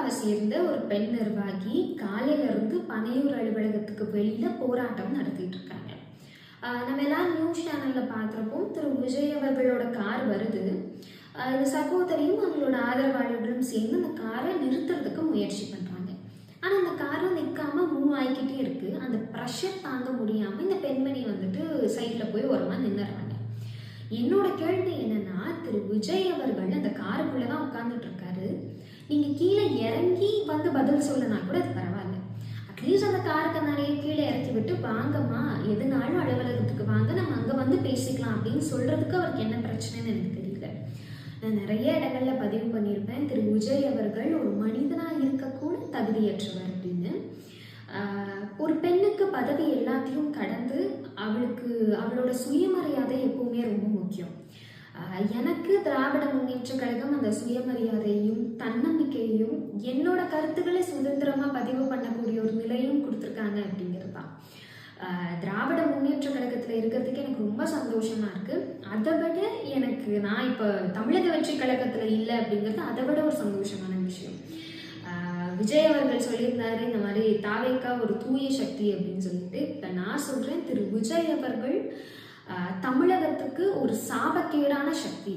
திமுகவை சேர்ந்த ஒரு பெண் நிர்வாகி காலையில இருந்து பனையூர் அலுவலகத்துக்கு வெளியில போராட்டம் நடத்திட்டு இருக்காங்க. நம்ம எல்லாரும் நியூஸ் சேனல்ல பார்க்குறப்போ திரு விஜய் அவர்களோட கார் வருது. இந்த சகோதரியும் அவங்களோட ஆதரவாளர்களும் சேர்ந்து அந்த காரை நிறுத்துறதுக்கு முயற்சி பண்றாங்க. ஆனால் அந்த காரும் நிற்காம மூவ் ஆகிக்கிட்டே இருக்கு. அந்த ப்ரெஷர் தாங்க முடியாம இந்த பெண்மணி வந்துட்டு சைட்ல போய் ஓரமா நின்னுறாங்க. என்னோட கேள்வி என்னன்னா, திரு விஜய் அவர்கள் அந்த காருக்குள்ளதான் உட்கார்ந்துட்டு இருக்காரு. நீங்க கீழே இறங்கி வந்து பதில் சொல்லனா கூட அது பரவாயில்ல. அட்லீஸ்ட் அந்த காருக்கு நிறைய கீழே இறக்கி விட்டு வாங்கம்மா, எதுனாலும் அலுவலகத்துக்கு வாங்க, நம்ம அங்க வந்து பேசிக்கலாம் அப்படின்னு சொல்றதுக்கு அவருக்கு என்ன பிரச்சனைன்னு எனக்கு தெரியல. நான் நிறைய இடங்கள்ல பதிவு பண்ணியிருப்பேன், திரு விஜய் அவர்கள் ஒரு மனிதனா இருக்கக்கூட தகுதியற்றவர் அப்படின்னு. ஒரு பெண்ணுக்கு பதவி எல்லாத்தையும் கடந்து அவளுக்கு அவளோட சுயமரியாதை எப்பவுமே ரொம்ப முக்கியம். எனக்கு திராவிட முன்னேற்ற கழகம் அந்த சுயமரியாதையும் தன்னம்பிக்கையையும் என்னோட கருத்துக்களை சுதந்திரமா பதிவு பண்ணக்கூடிய ஒரு நிலையும் கொடுத்துருக்காங்க அப்படிங்கிறது தான். திராவிட முன்னேற்ற கழகத்துல இருக்கிறதுக்கு எனக்கு ரொம்ப சந்தோஷமா இருக்கு. அதை விட எனக்கு நான் இப்போ தமிழக வெற்றி கழகத்துல இல்லை அப்படிங்கிறது அதை விட ஒரு சந்தோஷமான விஷயம். விஜய் அவர்கள் சொல்லியிருந்தாரு இந்த மாதிரி தாவேக்கா ஒரு தூய சக்தி அப்படின்னு சொல்லிட்டு. இப்போ நான் சொல்றேன், திரு விஜய் அவர்கள் தமிழகத்துக்கு ஒரு சாபக்கேடான சக்தி.